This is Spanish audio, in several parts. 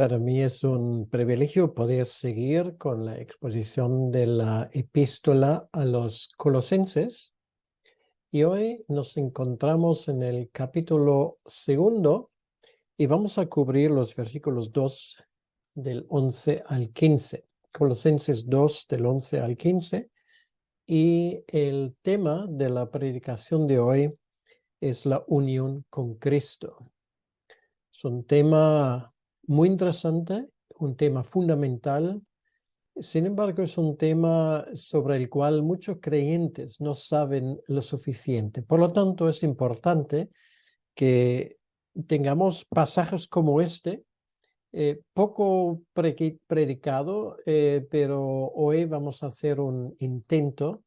Para mí es un privilegio poder seguir con la exposición de la epístola a los Colosenses y hoy nos encontramos en el capítulo segundo y vamos a cubrir los versículos 2 del 11 al 15. Colosenses 2 del 11 al 15 y el tema de la predicación de hoy es la unión con Cristo. Es un tema muy interesante, un tema fundamental. Sin embargo, es un tema sobre el cual muchos creyentes no saben lo suficiente. Por lo tanto, es importante que tengamos pasajes como este, poco predicado, pero hoy vamos a hacer un intento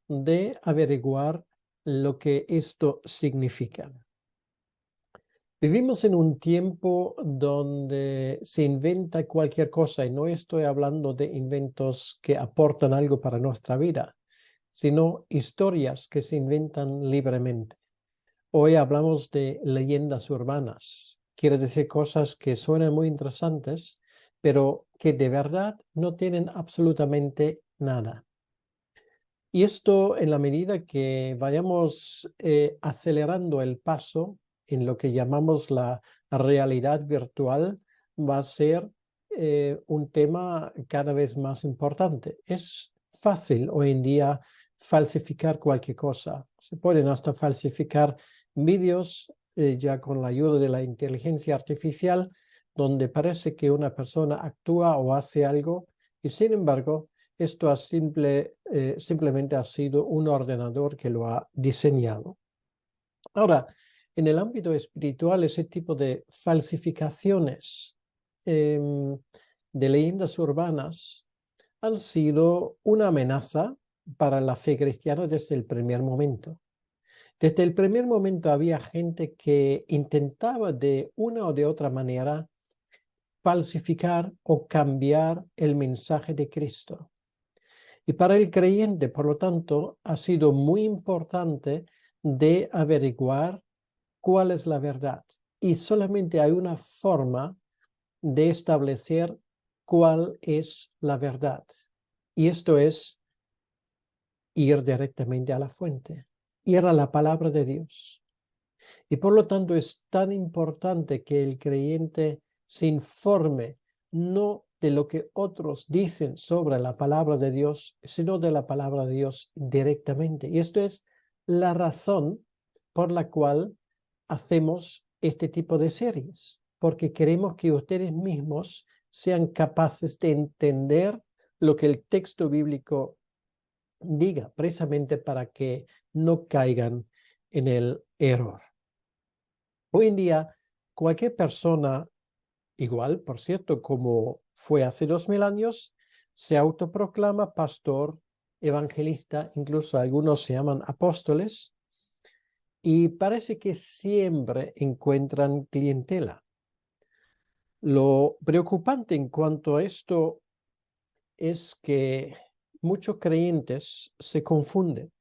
de averiguar lo que esto significa. Vivimos en un tiempo donde se inventa cualquier cosa y no estoy hablando de inventos que aportan algo para nuestra vida, sino historias que se inventan libremente. Hoy hablamos de leyendas urbanas. Quiere decir cosas que suenan muy interesantes, pero que de verdad no tienen absolutamente nada. Y esto en la medida que vayamos acelerando el paso en lo que llamamos la realidad virtual, va a ser un tema cada vez más importante. Es fácil hoy en día falsificar cualquier cosa. Se pueden hasta falsificar vídeos ya con la ayuda de la inteligencia artificial, donde parece que una persona actúa o hace algo y sin embargo esto simplemente ha sido un ordenador que lo ha diseñado. Ahora, en el ámbito espiritual, ese tipo de falsificaciones de leyendas urbanas han sido una amenaza para la fe cristiana desde el primer momento. Desde el primer momento había gente que intentaba de una o de otra manera falsificar o cambiar el mensaje de Cristo. Y para el creyente, por lo tanto, ha sido muy importante de averiguar cuál es la verdad. Y solamente hay una forma de establecer cuál es la verdad. Y esto es ir directamente a la fuente, ir a la palabra de Dios. Y por lo tanto es tan importante que el creyente se informe no de lo que otros dicen sobre la palabra de Dios, sino de la palabra de Dios directamente. Y esto es la razón por la cual hacemos este tipo de series, porque queremos que ustedes mismos sean capaces de entender lo que el texto bíblico diga, precisamente para que no caigan en el error. Hoy en día, cualquier persona, igual, por cierto, como fue hace 2000 años, se autoproclama pastor, evangelista, incluso algunos se llaman apóstoles, y parece que siempre encuentran clientela. Lo preocupante en cuanto a esto es que muchos creyentes se confunden.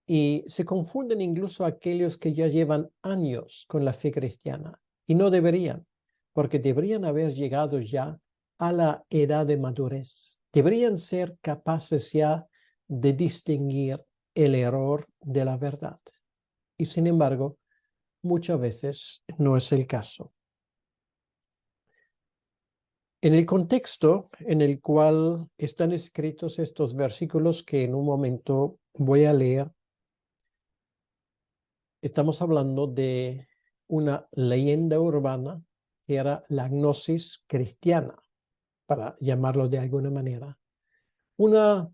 Y se confunden incluso aquellos que ya llevan años con la fe cristiana. Y no deberían, porque deberían haber llegado ya a la edad de madurez. Deberían ser capaces ya de distinguir el error de la verdad. Y sin embargo, muchas veces no es el caso. En el contexto en el cual están escritos estos versículos que en un momento voy a leer, estamos hablando de una leyenda urbana que era la gnosis cristiana, para llamarlo de alguna manera. Una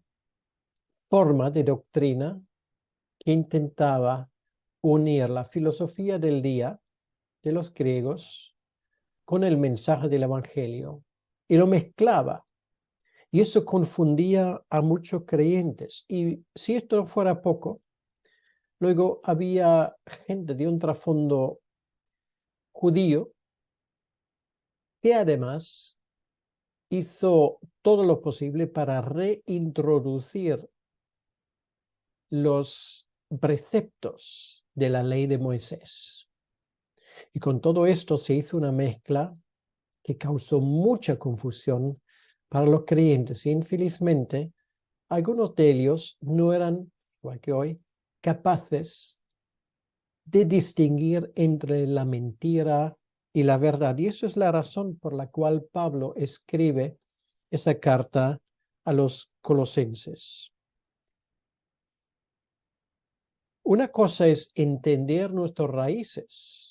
forma de doctrina que intentaba unir la filosofía del día de los griegos con el mensaje del Evangelio y lo mezclaba. Y eso confundía a muchos creyentes. Y si esto no fuera poco, luego había gente de un trasfondo judío que además hizo todo lo posible para reintroducir los preceptos de la ley de Moisés. Y con todo esto se hizo una mezcla que causó mucha confusión para los creyentes. Y infelizmente, algunos de ellos no eran, igual que hoy, capaces de distinguir entre la mentira y la verdad. Y eso es la razón por la cual Pablo escribe esa carta a los colosenses. Una cosa es entender nuestras raíces,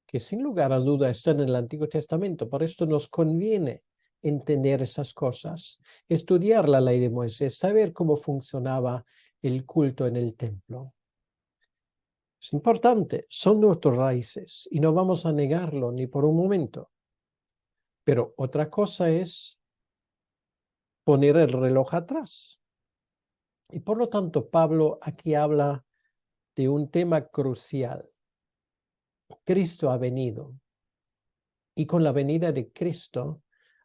que sin lugar a duda están en el Antiguo Testamento. Por esto nos conviene entender esas cosas, estudiar la ley de Moisés, saber cómo funcionaba el culto en el templo. Es importante, son nuestras raíces y no vamos a negarlo ni por un momento. Pero otra cosa es poner el reloj atrás. Y por lo tanto, Pablo aquí habla de un tema crucial. Cristo ha venido y con la venida de Cristo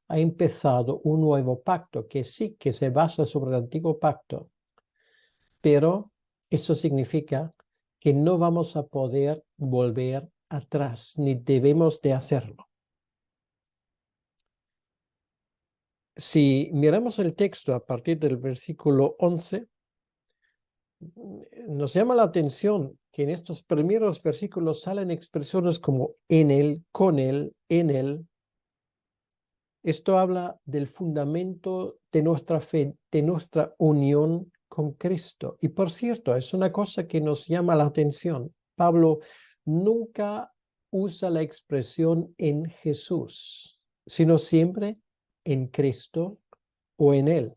ha empezado un nuevo pacto que sí que se basa sobre el antiguo pacto, pero eso significa que no vamos a poder volver atrás, ni debemos de hacerlo. Si miramos el texto a partir del versículo 11, nos llama la atención que en estos primeros versículos salen expresiones como en él, con él, en él. Esto habla del fundamento de nuestra fe, de nuestra unión con Cristo. Y por cierto, es una cosa que nos llama la atención. Pablo nunca usa la expresión en Jesús, sino siempre en Cristo o en Él,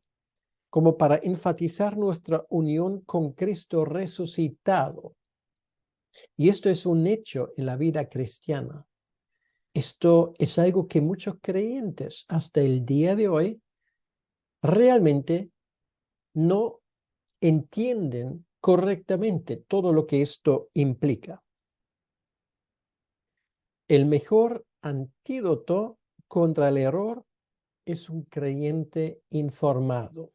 como para enfatizar nuestra unión con Cristo resucitado. Y esto es un hecho en la vida cristiana. Esto es algo que muchos creyentes hasta el día de hoy realmente no entienden correctamente todo lo que esto implica. El mejor antídoto contra el error es un creyente informado.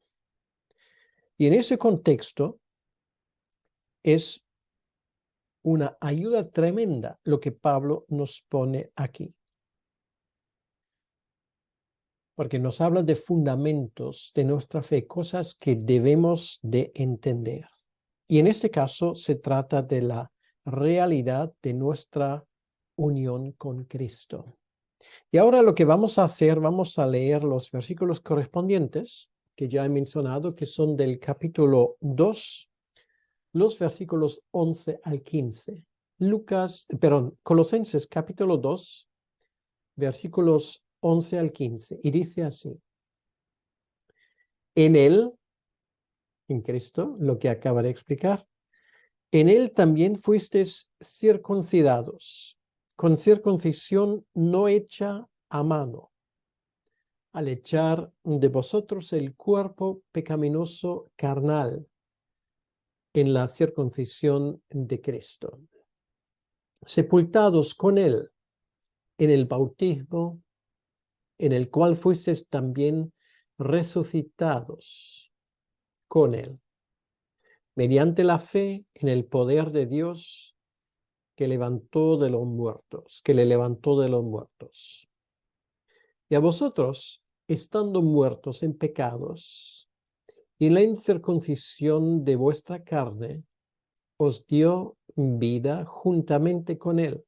Y en ese contexto es una ayuda tremenda lo que Pablo nos pone aquí. Porque nos habla de fundamentos de nuestra fe, cosas que debemos de entender. Y en este caso se trata de la realidad de nuestra unión con Cristo. Y ahora lo que vamos a hacer, vamos a leer los versículos correspondientes que ya he mencionado, que son del capítulo 2, los versículos 11 al 15. Colosenses capítulo 2, versículos 11 al 15. Y dice así: en él, en Cristo, lo que acaba de explicar, en él también fuisteis circuncidados, con circuncisión no hecha a mano, al echar de vosotros el cuerpo pecaminoso carnal en la circuncisión de Cristo, sepultados con él en el bautismo, en el cual fuisteis también resucitados con él, mediante la fe en el poder de Dios que le levantó de los muertos. Y a vosotros, estando muertos en pecados y en la incircuncisión de vuestra carne, os dio vida juntamente con él,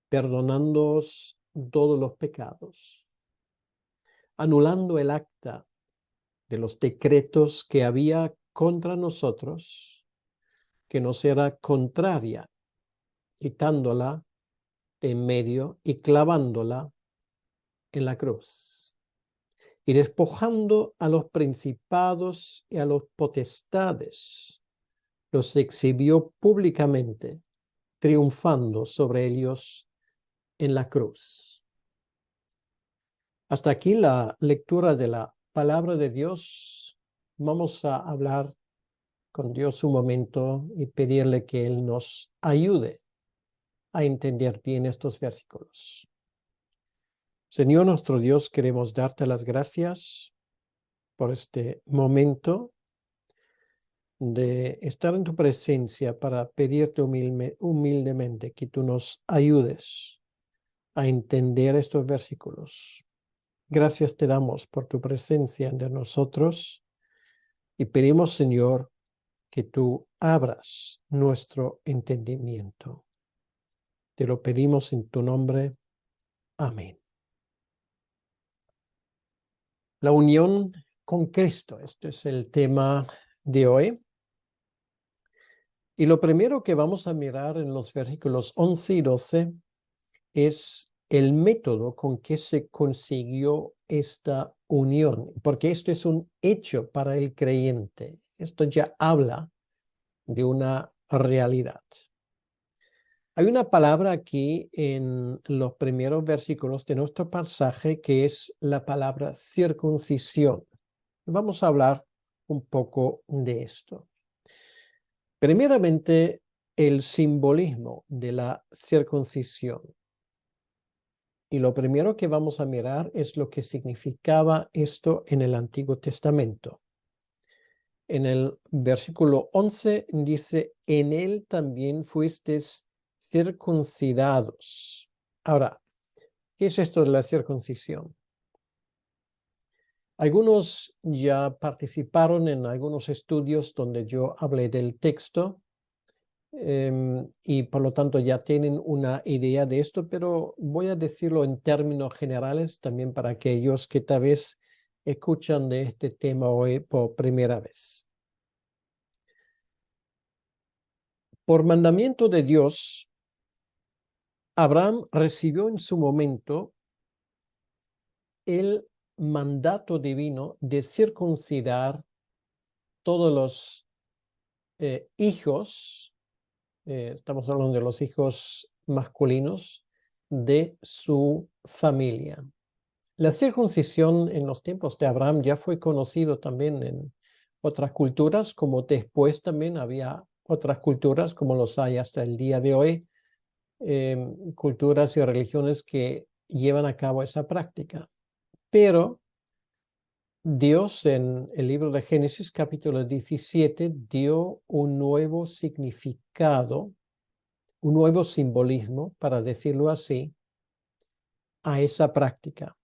perdonándoos todos los pecados, anulando el acta de los decretos que había contra nosotros, que nos era contraria, quitándola de en medio y clavándola en la cruz. Y despojando a los principados y a los potestades, los exhibió públicamente, triunfando sobre ellos en la cruz. Hasta aquí la lectura de la palabra de Dios. Vamos a hablar con Dios un momento y pedirle que Él nos ayude a entender bien estos versículos. Señor nuestro Dios, queremos darte las gracias por este momento de estar en tu presencia para pedirte humildemente que tú nos ayudes a entender estos versículos. Gracias te damos por tu presencia entre nosotros y pedimos, Señor, que tú abras nuestro entendimiento. Te lo pedimos en tu nombre. Amén. La unión con Cristo. Este es el tema de hoy. Y lo primero que vamos a mirar en los versículos 11 y 12 es el método con que se consiguió esta unión, porque esto es un hecho para el creyente. Esto ya habla de una realidad. Hay una palabra aquí en los primeros versículos de nuestro pasaje que es la palabra circuncisión. Vamos a hablar un poco de esto. Primeramente, el simbolismo de la circuncisión. Y lo primero que vamos a mirar es lo que significaba esto en el Antiguo Testamento. En el versículo 11 dice, en él también fuisteis circuncidados. Ahora, ¿qué es esto de la circuncisión? Algunos ya participaron en algunos estudios donde yo hablé del texto y por lo tanto ya tienen una idea de esto, pero voy a decirlo en términos generales también para aquellos que tal vez escuchan de este tema hoy por primera vez. Por mandamiento de Dios, Abraham recibió en su momento el mandato divino de circuncidar todos los hijos, estamos hablando de los hijos masculinos de su familia. La circuncisión en los tiempos de Abraham ya fue conocido también en otras culturas, como después también había otras culturas, como los hay hasta el día de hoy, culturas y religiones que llevan a cabo esa práctica. Pero Dios en el libro de Génesis capítulo 17 dio un nuevo significado, un nuevo simbolismo, para decirlo así, a esa práctica.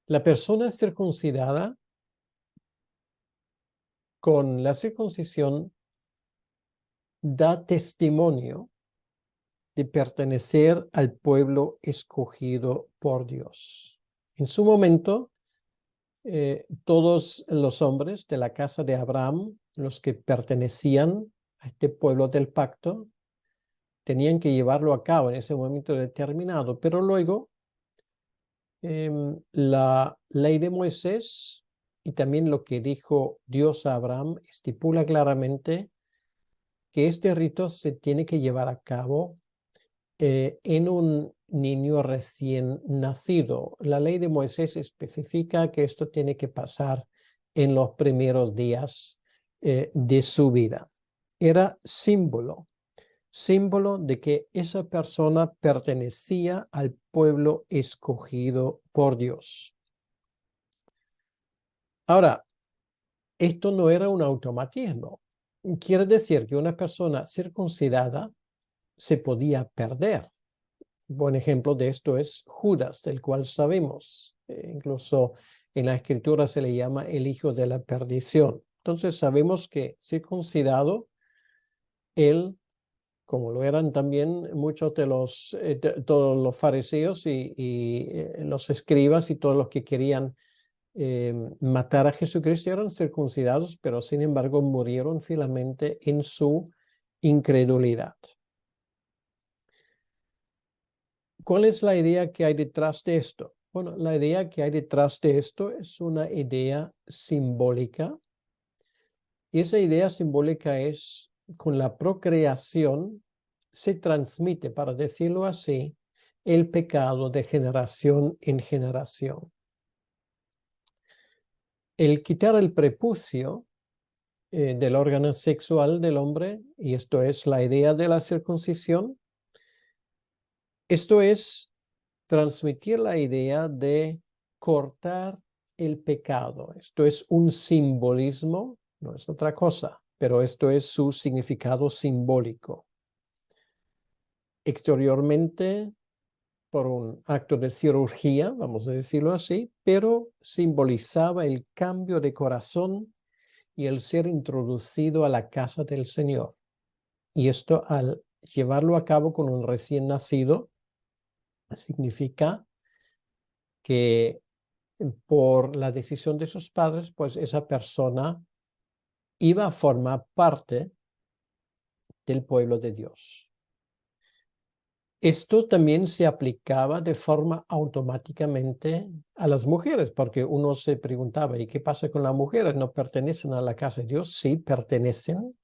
La persona circuncidada con la circuncisión da testimonio de pertenecer al pueblo escogido por Dios. En su momento, todos los hombres de la casa de Abraham, los que pertenecían a este pueblo del pacto, tenían que llevarlo a cabo en ese momento determinado, pero luego la ley de Moisés y también lo que dijo Dios a Abraham estipula claramente que este rito se tiene que llevar a cabo en un niño recién nacido. La ley de Moisés especifica que esto tiene que pasar en los primeros días de su vida. Era símbolo de que esa persona pertenecía al pueblo escogido por Dios. Ahora, esto no era un automatismo. Quiere decir que una persona circuncidada se podía perder. Un buen ejemplo de esto es Judas, del cual sabemos. Incluso en la escritura se le llama el hijo de la perdición. Entonces sabemos que circuncidado, él, como lo eran también muchos de todos los fariseos y los escribas y todos los que querían matar a Jesucristo eran circuncidados, pero sin embargo murieron finalmente en su incredulidad. ¿Cuál es la idea que hay detrás de esto? Bueno, la idea que hay detrás de esto es una idea simbólica. Y esa idea simbólica es, con la procreación, se transmite, para decirlo así, el pecado de generación en generación. El quitar el prepucio del órgano sexual del hombre, y esto es la idea de la circuncisión, esto es transmitir la idea de cortar el pecado. Esto es un simbolismo, no es otra cosa, pero esto es su significado simbólico. exteriormente por un acto de cirugía, vamos a decirlo así, pero simbolizaba el cambio de corazón y el ser introducido a la casa del Señor. Y esto, al llevarlo a cabo con un recién nacido, significa que por la decisión de sus padres, pues esa persona iba a formar parte del pueblo de Dios. Esto también se aplicaba de forma automáticamente a las mujeres, porque uno se preguntaba, ¿y qué pasa con las mujeres? ¿No pertenecen a la casa de Dios? Sí, pertenecen,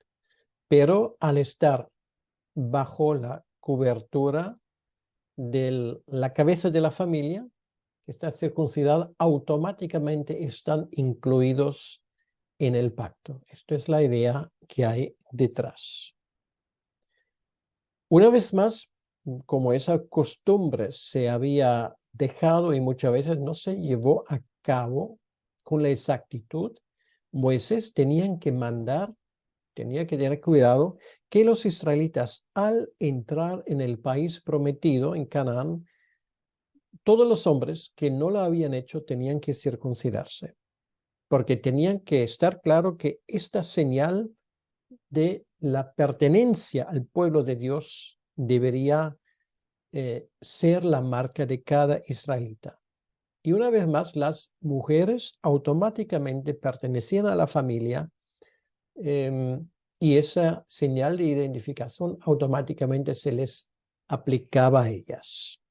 pero al estar bajo la cobertura de la cabeza de la familia, que está circuncidada, automáticamente están incluidos en el pacto. Esto es la idea que hay detrás. Una vez más, como esa costumbre se había dejado y muchas veces no se llevó a cabo con la exactitud, Moisés tenía que tener cuidado que los israelitas, al entrar en el país prometido, en Canaán, todos los hombres que no lo habían hecho tenían que circuncidarse, porque tenían que estar claro que esta señal de la pertenencia al pueblo de Dios debería ser la marca de cada israelita. Y una vez más, las mujeres automáticamente pertenecían a la familia, y esa señal de identificación automáticamente se les aplicaba a ellas.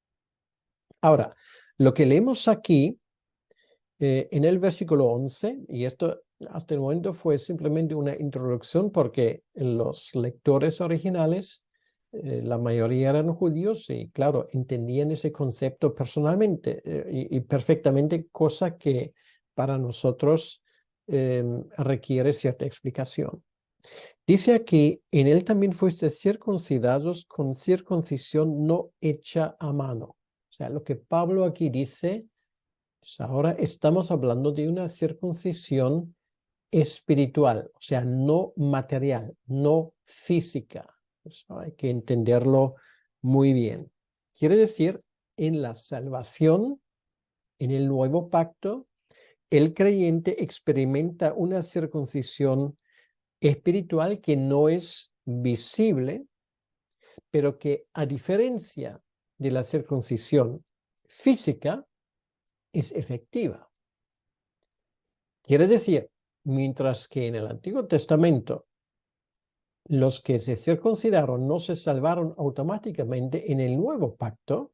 Ahora, lo que leemos aquí en el versículo 11, y esto hasta el momento fue simplemente una introducción porque los lectores originales, la mayoría eran judíos y claro, entendían ese concepto personalmente y perfectamente, cosa que para nosotros requiere cierta explicación. Dice aquí, en él también fuiste circuncidados con circuncisión no hecha a mano. O sea, lo que Pablo aquí dice, pues ahora estamos hablando de una circuncisión espiritual, o sea, no material, no física. Eso hay que entenderlo muy bien. Quiere decir, en la salvación, en el nuevo pacto, el creyente experimenta una circuncisión espiritual que no es visible, pero que a diferencia de la circuncisión física, es efectiva. Quiere decir, mientras que en el Antiguo Testamento los que se circuncidaron no se salvaron automáticamente, en el nuevo pacto,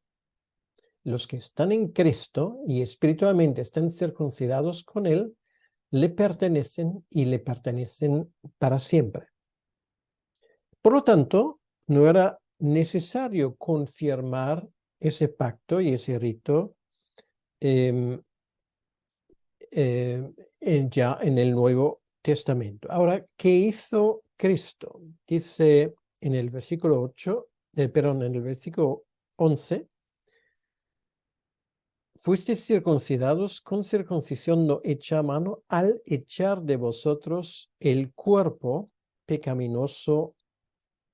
los que están en Cristo y espiritualmente están circuncidados con Él, le pertenecen y le pertenecen para siempre. Por lo tanto, no era necesario confirmar ese pacto y ese rito eh, ya en el Nuevo Testamento. Ahora, ¿qué hizo Cristo? Dice en el versículo 8, perdón, en el versículo 11, fuisteis circuncidados con circuncisión no hecha a mano al echar de vosotros el cuerpo pecaminoso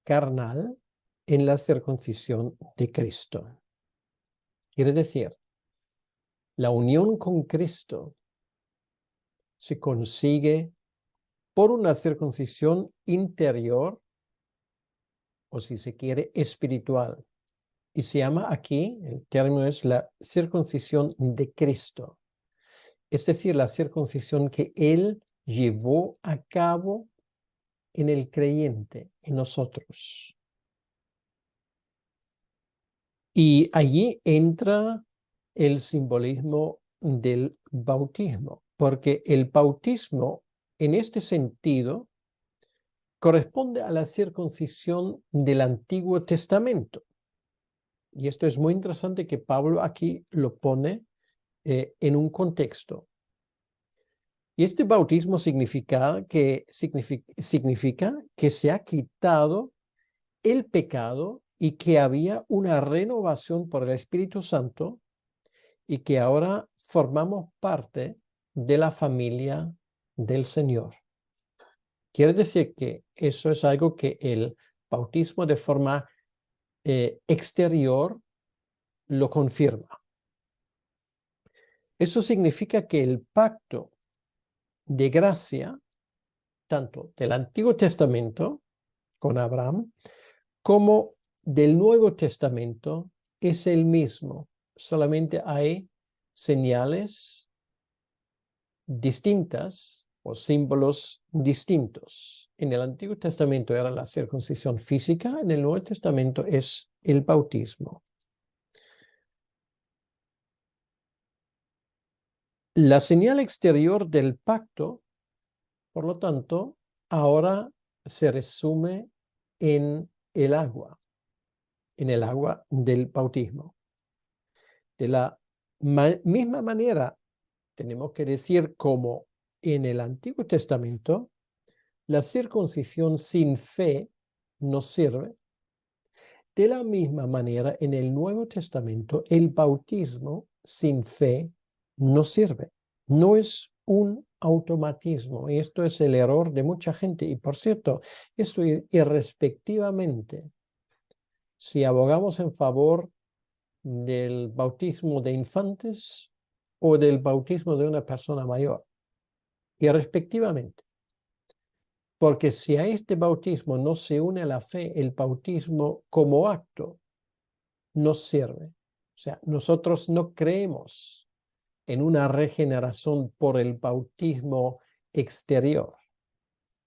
carnal en la circuncisión de Cristo. Quiere decir, la unión con Cristo se consigue por una circuncisión interior, o si se quiere, espiritual. Y se llama aquí, el término es la circuncisión de Cristo. Es decir, la circuncisión que Él llevó a cabo en el creyente, en nosotros. Y allí entra el simbolismo del bautismo, porque el bautismo, en este sentido, corresponde a la circuncisión del Antiguo Testamento. Y esto es muy interesante que Pablo aquí lo pone en un contexto. Y este bautismo significa que se ha quitado el pecado y que había una renovación por el Espíritu Santo y que ahora formamos parte de la familia del Señor. Quiere decir que eso es algo que el bautismo de forma exterior lo confirma. Eso significa que el pacto de gracia, tanto del Antiguo Testamento con Abraham, como del Nuevo Testamento, es el mismo. Solamente hay señales distintas o símbolos distintos. En el Antiguo Testamento era la circuncisión física, en el Nuevo Testamento es el bautismo. La señal exterior del pacto, por lo tanto, ahora se resume en el agua del bautismo. De la misma manera, tenemos que decir como en el Antiguo Testamento, la circuncisión sin fe no sirve. De la misma manera, en el Nuevo Testamento, el bautismo sin fe no sirve. No es un automatismo. Y esto es el error de mucha gente. Y por cierto, esto irrespectivamente, si abogamos en favor del bautismo de infantes o del bautismo de una persona mayor, irrespectivamente. Porque si a este bautismo no se une la fe, el bautismo como acto no sirve. O sea, nosotros no creemos en una regeneración por el bautismo exterior,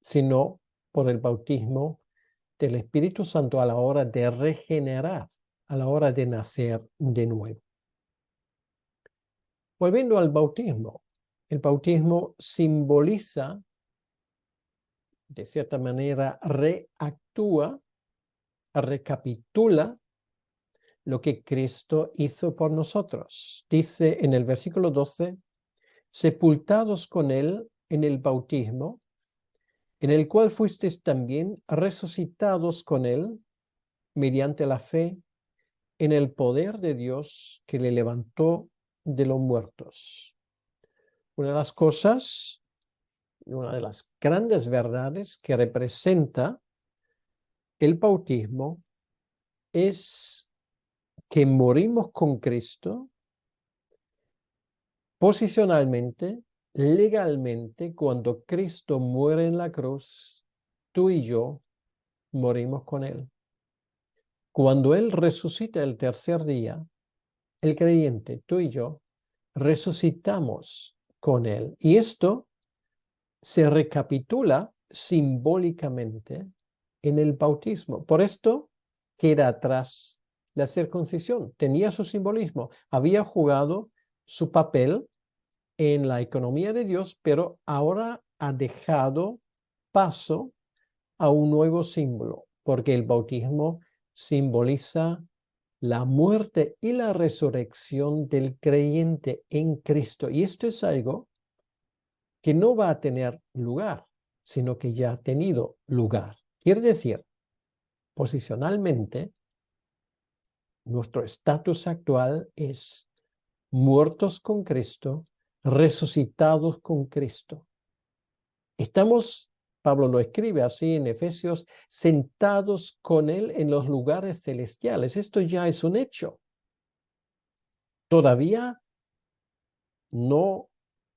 sino por el bautismo del Espíritu Santo a la hora de regenerar, a la hora de nacer de nuevo. Volviendo al bautismo, el bautismo simboliza, de cierta manera, reactúa, recapitula lo que Cristo hizo por nosotros. Dice en el versículo 12, sepultados con él en el bautismo, en el cual fuisteis también resucitados con él mediante la fe en el poder de Dios que le levantó de los muertos. Una de las cosas, una de las grandes verdades que representa el bautismo es que morimos con Cristo posicionalmente, legalmente. Cuando Cristo muere en la cruz, tú y yo morimos con Él. Cuando Él resucita el tercer día, el creyente, tú y yo, resucitamos con Él. Y esto se recapitula simbólicamente en el bautismo. Por esto queda atrás la circuncisión. Tenía su simbolismo, había jugado su papel en la economía de Dios, pero ahora ha dejado paso a un nuevo símbolo, porque el bautismo simboliza la muerte y la resurrección del creyente en Cristo. Y esto es algo que no va a tener lugar, sino que ya ha tenido lugar. Quiere decir, posicionalmente, nuestro estatus actual es muertos con Cristo, resucitados con Cristo. Estamos, Pablo lo escribe así en Efesios, sentados con Él en los lugares celestiales. Esto ya es un hecho. Todavía no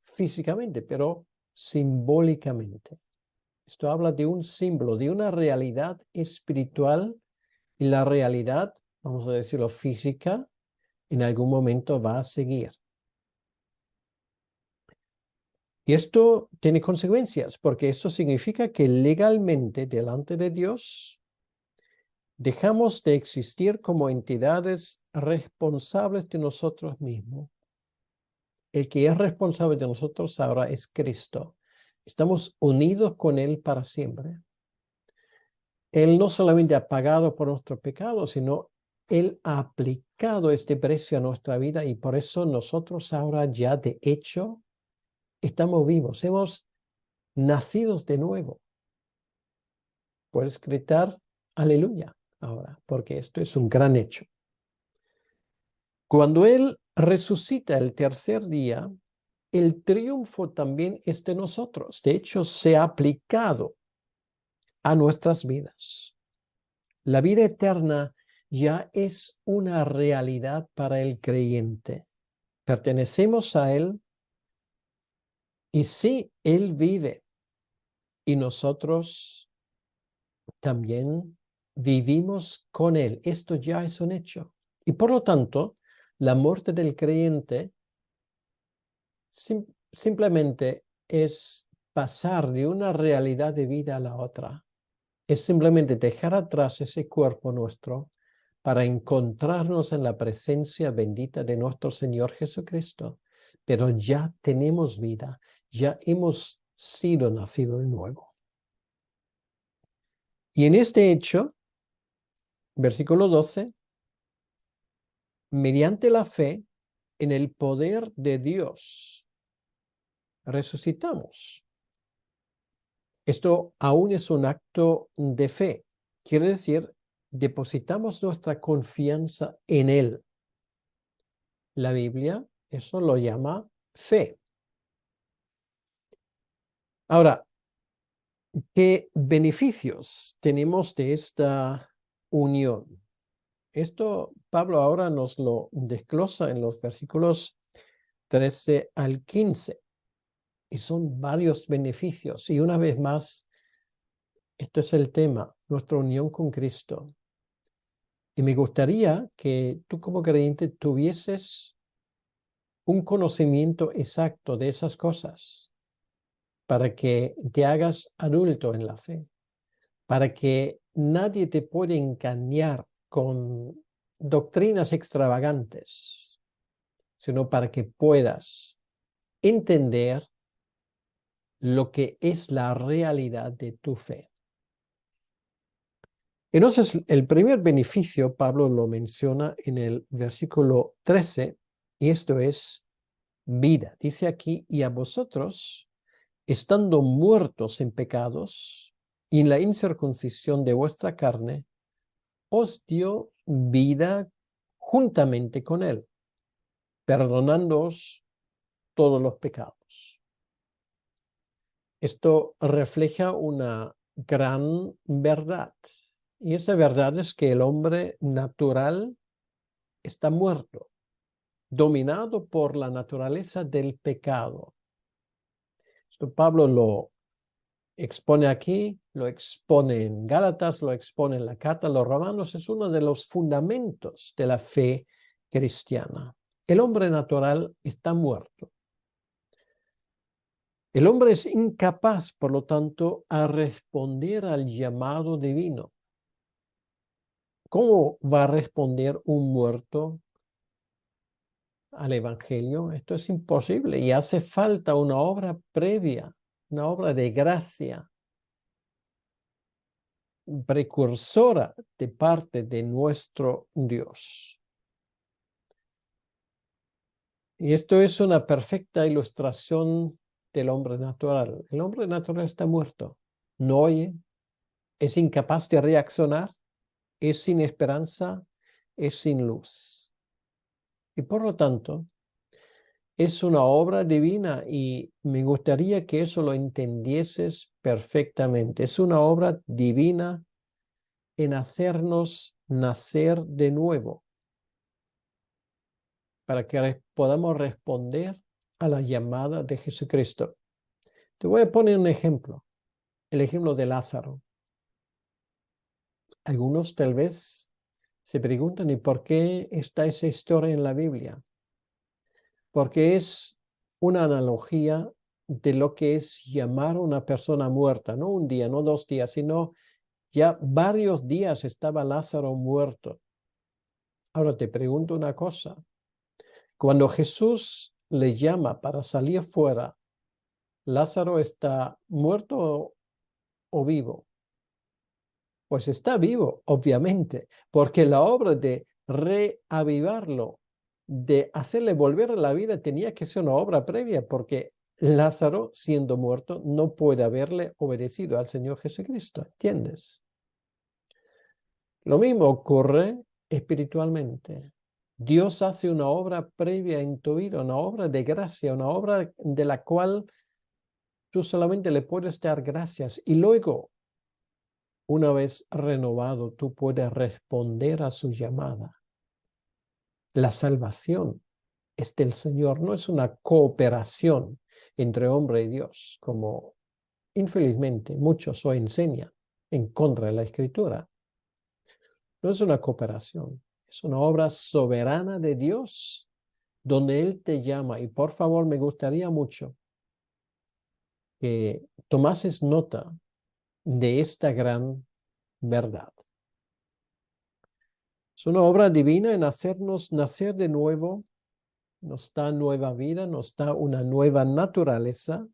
físicamente, pero simbólicamente. Esto habla de un símbolo, de una realidad espiritual, y la realidad, vamos a decirlo, física, en algún momento va a seguir. Y esto tiene consecuencias, porque esto significa que legalmente delante de Dios dejamos de existir como entidades responsables de nosotros mismos. El que es responsable de nosotros ahora es Cristo. Estamos unidos con Él para siempre. Él no solamente ha pagado por nuestro pecado, sino Él ha aplicado este precio a nuestra vida, y por eso nosotros ahora ya de hecho estamos vivos, hemos nacido de nuevo. Puedes gritar aleluya ahora, porque esto es un gran hecho. Cuando Él resucita el tercer día, el triunfo también es de nosotros. De hecho, se ha aplicado a nuestras vidas. La vida eterna ya es una realidad para el creyente. Pertenecemos a Él y sí, Él vive y nosotros también vivimos con Él. Esto ya es un hecho. Y por lo tanto, la muerte del creyente simplemente es pasar de una realidad de vida a la otra. Es simplemente dejar atrás ese cuerpo nuestro para encontrarnos en la presencia bendita de nuestro Señor Jesucristo. Pero ya tenemos vida, ya hemos sido nacidos de nuevo. Y en este hecho, versículo 12, mediante la fe en el poder de Dios, resucitamos. Esto aún es un acto de fe. Quiere decir, depositamos nuestra confianza en Él. La Biblia eso lo llama fe. Ahora, ¿qué beneficios tenemos de esta unión? Esto Pablo ahora nos lo desglosa en los versículos 13 al 15. Y son varios beneficios. Y una vez más, esto es el tema, nuestra unión con Cristo. Y me gustaría que tú como creyente tuvieses un conocimiento exacto de esas cosas para que te hagas adulto en la fe, para que nadie te pueda engañar con doctrinas extravagantes, sino para que puedas entender lo que es la realidad de tu fe. Entonces, el primer beneficio, Pablo lo menciona en el versículo 13, y esto es vida. Dice aquí, y a vosotros, estando muertos en pecados y en la incircuncisión de vuestra carne, os dio vida juntamente con él, perdonándoos todos los pecados. Esto refleja una gran verdad. Y esa verdad es que el hombre natural está muerto, dominado por la naturaleza del pecado. Esto Pablo lo expone aquí, lo expone en Gálatas, lo expone en la Carta a los Romanos. Es uno de los fundamentos de la fe cristiana. El hombre natural está muerto. El hombre es incapaz, por lo tanto, a responder al llamado divino. ¿Cómo va a responder un muerto al Evangelio? Esto es imposible y hace falta una obra previa, una obra de gracia, precursora de parte de nuestro Dios. Y esto es una perfecta ilustración del hombre natural. El hombre natural está muerto, no oye, es incapaz de reaccionar, es sin esperanza, es sin luz. Y por lo tanto, es una obra divina y me gustaría que eso lo entendieses perfectamente. Es una obra divina en hacernos nacer de nuevo para que podamos responder a la llamada de Jesucristo. Te voy a poner un ejemplo, el ejemplo de Lázaro. Algunos tal vez se preguntan, ¿y por qué está esa historia en la Biblia? Porque es una analogía de lo que es llamar a una persona muerta, no un día, no 2 días, sino ya varios días estaba Lázaro muerto. Ahora te pregunto una cosa. Cuando Jesús le llama para salir fuera, ¿Lázaro está muerto o vivo? Pues está vivo, obviamente, porque la obra de reavivarlo, de hacerle volver a la vida, tenía que ser una obra previa, porque Lázaro, siendo muerto, no puede haberle obedecido al Señor Jesucristo, ¿entiendes? Lo mismo ocurre espiritualmente. Dios hace una obra previa en tu vida, una obra de gracia, una obra de la cual tú solamente le puedes dar gracias. Y luego una vez renovado, tú puedes responder a su llamada. La salvación es del Señor, no es una cooperación entre hombre y Dios, como infelizmente muchos hoy enseñan en contra de la Escritura. No es una cooperación, es una obra soberana de Dios donde Él te llama. Y por favor, me gustaría mucho que tomases nota de esta gran verdad. Es una obra divina en hacernos nacer de nuevo, nos da nueva vida, nos da una nueva naturaleza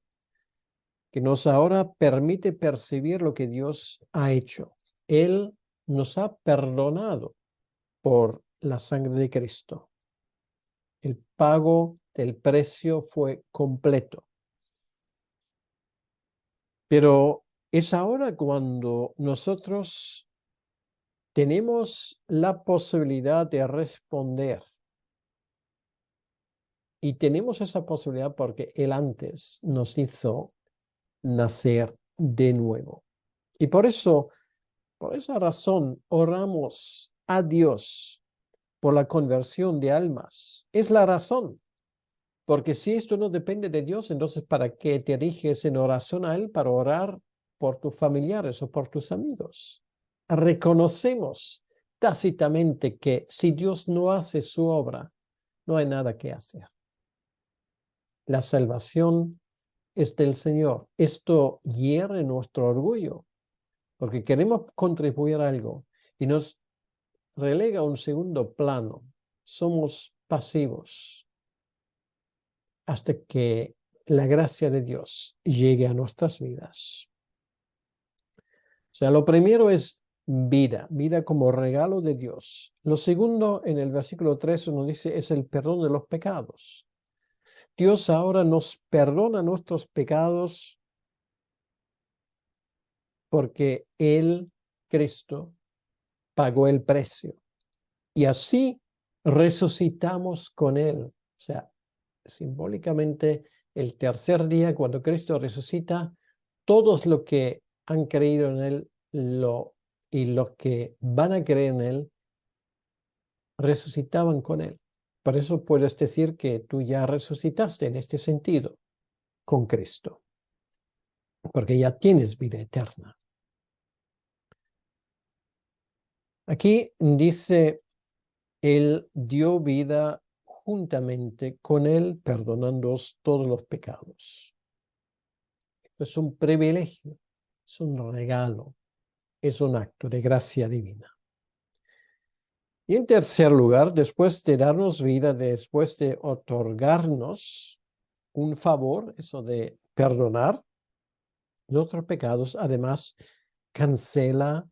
que nos ahora permite percibir lo que Dios ha hecho. Él nos ha perdonado por la sangre de Cristo. El pago del precio fue completo. Pero es ahora cuando nosotros tenemos la posibilidad de responder. Y tenemos esa posibilidad porque Él antes nos hizo nacer de nuevo. Y por eso, por esa razón, oramos a Dios por la conversión de almas. Es la razón. Porque si esto no depende de Dios, entonces ¿para qué te diriges en oración a Él para orar por tus familiares o por tus amigos? Reconocemos tácitamente que si Dios no hace su obra, no hay nada que hacer. La salvación es del Señor. Esto hiere nuestro orgullo, porque queremos contribuir a algo y nos relega a un segundo plano. Somos pasivos hasta que la gracia de Dios llegue a nuestras vidas. O sea, lo primero es vida, vida como regalo de Dios. Lo segundo, en el versículo 3 nos dice, es el perdón de los pecados. Dios ahora nos perdona nuestros pecados porque Él, Cristo, pagó el precio. Y así resucitamos con Él. O sea, simbólicamente, el tercer día, cuando Cristo resucita, todos los que han creído en Él y los que van a creer en Él, resucitaban con Él. Por eso puedes decir que tú ya resucitaste en este sentido con Cristo, porque ya tienes vida eterna. Aquí dice, Él dio vida juntamente con Él, perdonándoos todos los pecados. Es un privilegio, es un regalo, es un acto de gracia divina. Y en tercer lugar, después de darnos vida, después de otorgarnos un favor, eso de perdonar nuestros pecados, además cancela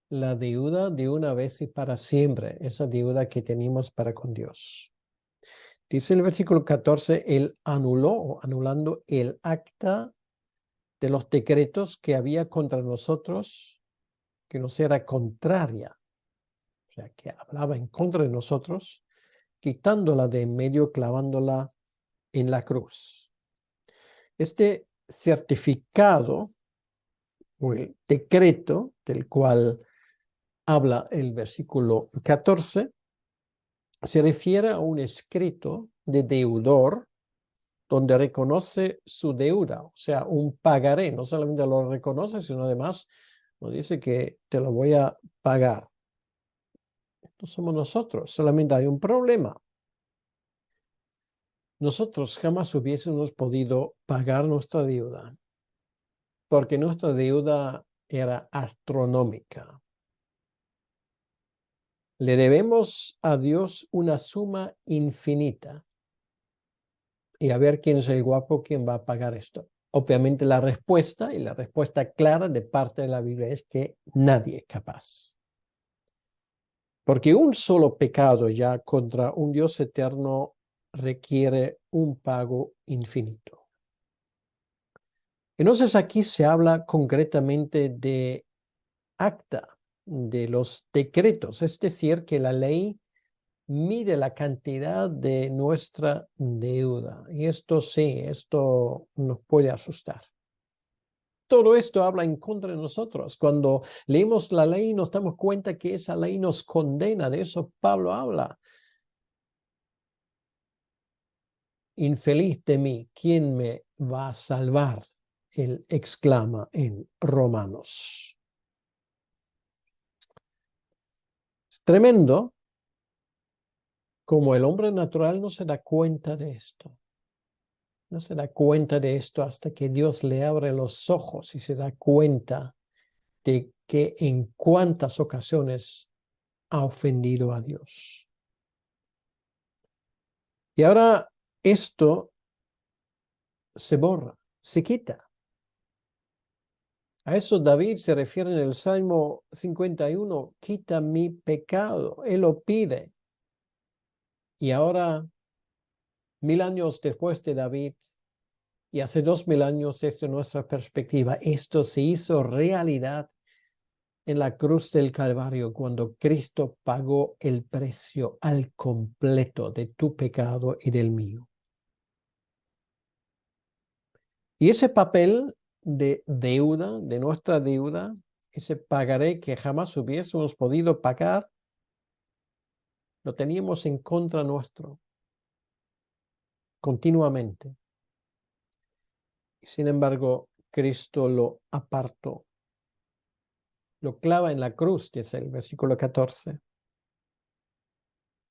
la deuda de una vez y para siempre, esa deuda que tenemos para con Dios. Dice el versículo 14, Él anuló, anulando el acta de los decretos que había contra nosotros, que nos era contraria, o sea, que hablaba en contra de nosotros, quitándola de en medio, clavándola en la cruz. Este certificado o el decreto del cual habla el versículo 14 se refiere a un escrito de deudor donde reconoce su deuda, o sea, un pagaré. No solamente lo reconoce, sino además nos dice que te lo voy a pagar. Esto somos nosotros, solamente hay un problema. Nosotros jamás hubiésemos podido pagar nuestra deuda, porque nuestra deuda era astronómica. Le debemos a Dios una suma infinita. Y a ver quién es el guapo, quién va a pagar esto. Obviamente la respuesta, y la respuesta clara de parte de la Biblia es que nadie es capaz. Porque un solo pecado ya contra un Dios eterno requiere un pago infinito. Entonces aquí se habla concretamente de acta, de los decretos, es decir, que la ley mide la cantidad de nuestra deuda. Y esto sí, esto nos puede asustar. Todo esto habla en contra de nosotros. Cuando leemos la ley nos damos cuenta que esa ley nos condena. De eso Pablo habla. Infeliz de mí, ¿quién me va a salvar? Él exclama en Romanos. Es tremendo como el hombre natural no se da cuenta de esto. No se da cuenta de esto hasta que Dios le abre los ojos y se da cuenta de que en cuántas ocasiones ha ofendido a Dios. Y ahora esto se borra, se quita. A eso David se refiere en el Salmo 51, quita mi pecado, él lo pide. Y ahora, 1000 años después de David, y hace 2000 años desde nuestra perspectiva, esto se hizo realidad en la cruz del Calvario, cuando Cristo pagó el precio al completo de tu pecado y del mío. Y ese papel de deuda, de nuestra deuda, ese pagaré que jamás hubiésemos podido pagar, lo teníamos en contra nuestro, continuamente. Y sin embargo, Cristo lo apartó. Lo clava en la cruz, dice el versículo 14.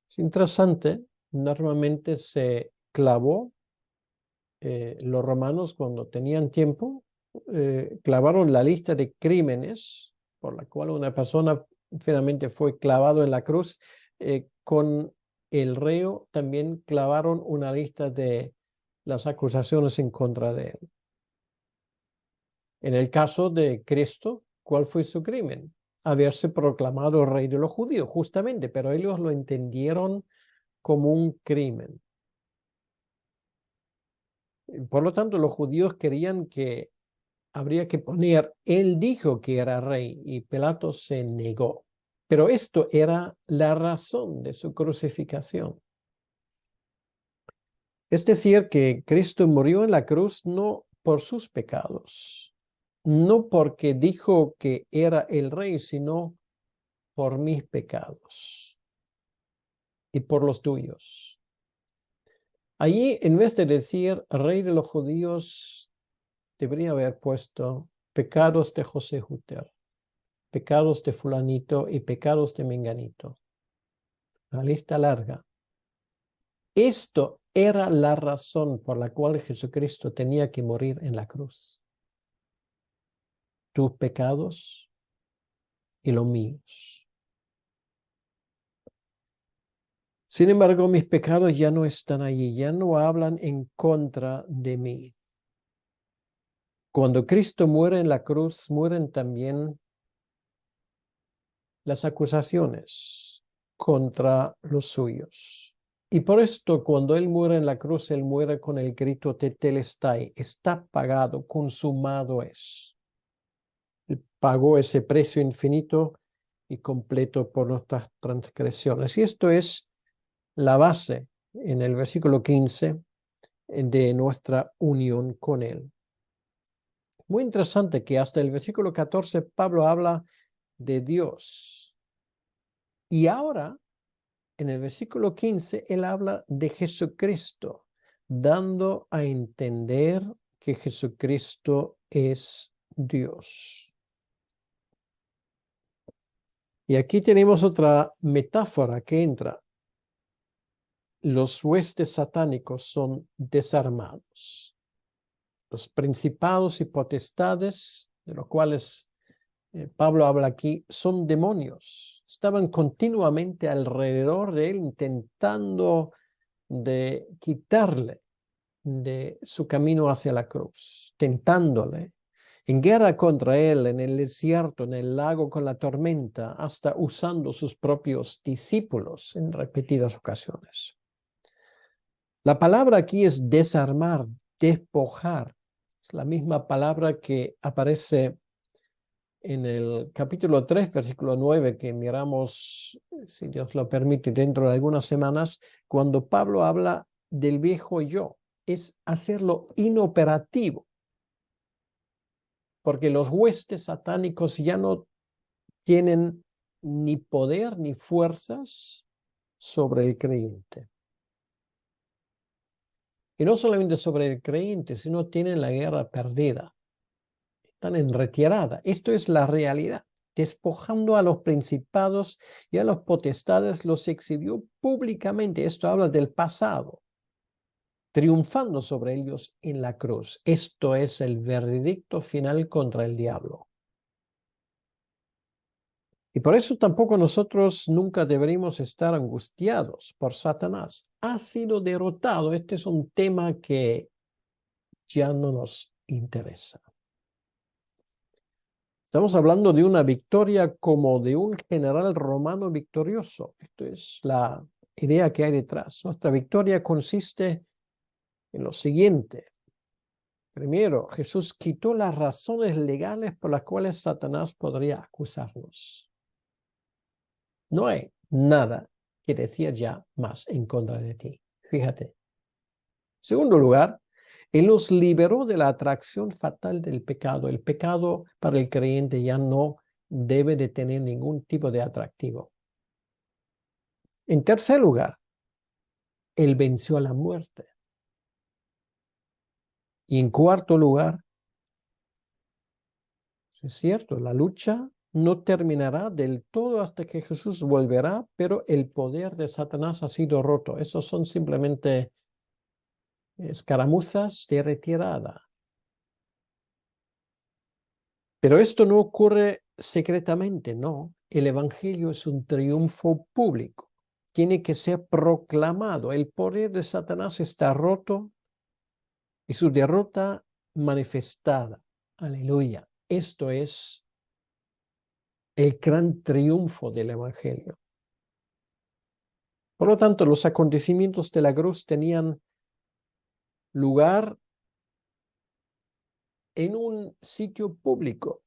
Es interesante, normalmente se clavó, los romanos cuando tenían tiempo, clavaron la lista de crímenes por la cual una persona finalmente fue clavado en la cruz. Con el reo también clavaron una lista de las acusaciones en contra de él. En el caso de Cristo, ¿cuál fue su crimen? Haberse proclamado rey de los judíos, justamente, pero ellos lo entendieron como un crimen. Por lo tanto, los judíos querían que habría que poner, él dijo que era rey y Pilato se negó. Pero esto era la razón de su crucificación. Es decir, que Cristo murió en la cruz no por sus pecados, no porque dijo que era el rey, sino por mis pecados y por los tuyos. Allí, en vez de decir rey de los judíos, debería haber puesto pecados de José Juter, pecados de fulanito y pecados de menganito. Una lista larga. Esto era la razón por la cual Jesucristo tenía que morir en la cruz. Tus pecados y los míos. Sin embargo, mis pecados ya no están allí, ya no hablan en contra de mí. Cuando Cristo muere en la cruz, mueren también las acusaciones contra los suyos. Y por esto, cuando Él muere en la cruz, Él muere con el grito tetelestai, está pagado, consumado es. Él pagó ese precio infinito y completo por nuestras transgresiones. Y esto es la base en el versículo 15 de nuestra unión con Él. Muy interesante que hasta el versículo 14 Pablo habla de Dios. Y ahora, en el versículo 15, él habla de Jesucristo, dando a entender que Jesucristo es Dios. Y aquí tenemos otra metáfora que entra. Los huestes satánicos son desarmados. Los principados y potestades, de los cuales Pablo habla aquí, son demonios. Estaban continuamente alrededor de él intentando de quitarle de su camino hacia la cruz, tentándole, en guerra contra él, en el desierto, en el lago con la tormenta, hasta usando sus propios discípulos en repetidas ocasiones. La palabra aquí es desarmar, despojar. Es la misma palabra que aparece en el capítulo 3, versículo 9, que miramos, si Dios lo permite, dentro de algunas semanas, cuando Pablo habla del viejo yo, es hacerlo inoperativo. porque los huestes satánicos ya no tienen ni poder ni fuerzas sobre el creyente. Y no solamente sobre el creyente, sino tienen la guerra perdida. Están en retirada. Esto es la realidad. Despojando a los principados y a los potestades, los exhibió públicamente. Esto habla del pasado, triunfando sobre ellos en la cruz. Esto es el veredicto final contra el diablo. Y por eso tampoco nosotros nunca deberíamos estar angustiados por Satanás. Ha sido derrotado. Este es un tema que ya no nos interesa. Estamos hablando de una victoria como de un general romano victorioso. Esto es la idea que hay detrás. Nuestra victoria consiste en lo siguiente. Primero, Jesús quitó las razones legales por las cuales Satanás podría acusarnos. No hay nada que decir ya más en contra de ti. Fíjate. Segundo lugar, Él nos liberó de la atracción fatal del pecado. El pecado para el creyente ya no debe de tener ningún tipo de atractivo. En tercer lugar, Él venció a la muerte. Y en cuarto lugar, es cierto, la lucha no terminará del todo hasta que Jesús volverá, pero el poder de Satanás ha sido roto. Esos son simplemente escaramuzas de retirada. Pero esto no ocurre secretamente, no. El evangelio es un triunfo público. Tiene que ser proclamado. El poder de Satanás está roto y su derrota manifestada. Aleluya. Esto es el gran triunfo del evangelio. Por lo tanto, los acontecimientos de la cruz tenían lugar en un sitio público.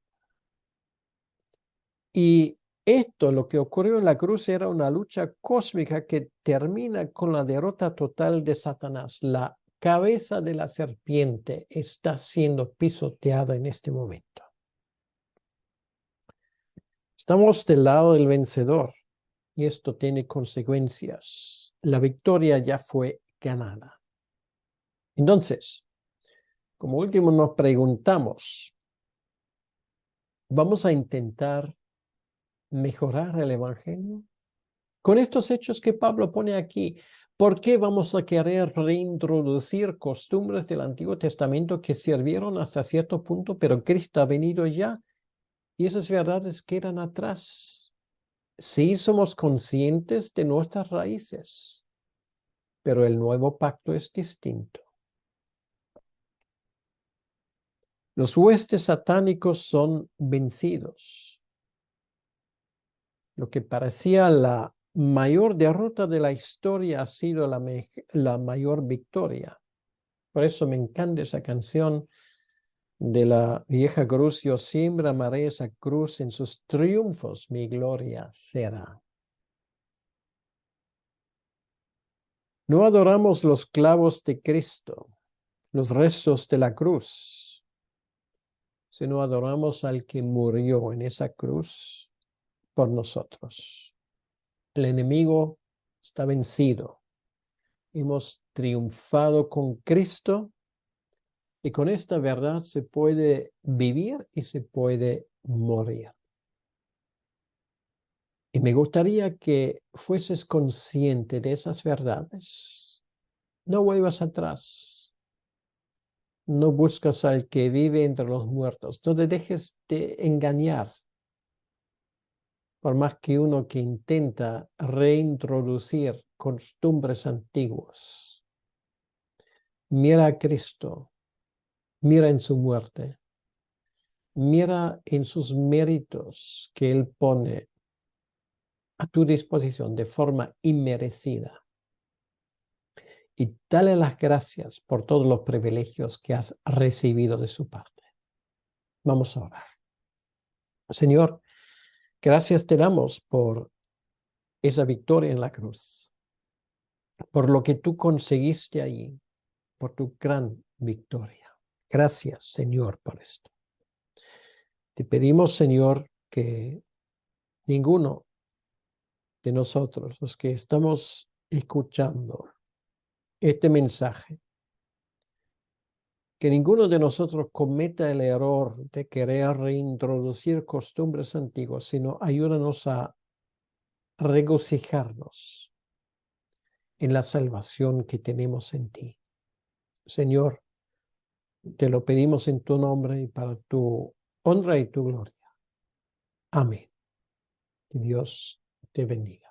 Y esto, lo que ocurrió en la cruz, era una lucha cósmica que termina con la derrota total de Satanás. La cabeza de la serpiente está siendo pisoteada en este momento. Estamos del lado del vencedor y esto tiene consecuencias. La victoria ya fue ganada. Entonces, como último nos preguntamos, ¿vamos a intentar mejorar el evangelio? Con estos hechos que Pablo pone aquí, ¿por qué vamos a querer reintroducir costumbres del Antiguo Testamento que sirvieron hasta cierto punto, pero Cristo ha venido ya y esas verdades quedan atrás? Sí, somos conscientes de nuestras raíces, pero el nuevo pacto es distinto. Los huestes satánicos son vencidos. Lo que parecía la mayor derrota de la historia ha sido la mayor victoria. Por eso me encanta esa canción de la vieja cruz. Yo siempre amaré esa cruz, en sus triunfos mi gloria será. No adoramos los clavos de Cristo, los restos de la cruz, sino adoramos al que murió en esa cruz por nosotros. El enemigo está vencido. Hemos triunfado con Cristo y con esta verdad se puede vivir y se puede morir. Y me gustaría que fueses consciente de esas verdades. No vuelvas atrás. No buscas al que vive entre los muertos. No te dejes de engañar. Por más que uno que intenta reintroducir costumbres antiguas. Mira a Cristo. Mira en su muerte. Mira en sus méritos que Él pone a tu disposición de forma inmerecida. Y dale las gracias por todos los privilegios que has recibido de su parte. Vamos a orar. Señor, gracias te damos por esa victoria en la cruz, por lo que tú conseguiste allí, por tu gran victoria. Gracias, Señor, por esto. Te pedimos, Señor, que ninguno de nosotros, los que estamos escuchando este mensaje, que ninguno de nosotros cometa el error de querer reintroducir costumbres antiguas, sino ayúdanos a regocijarnos en la salvación que tenemos en ti. Señor, te lo pedimos en tu nombre y para tu honra y tu gloria. Amén. Que Dios te bendiga.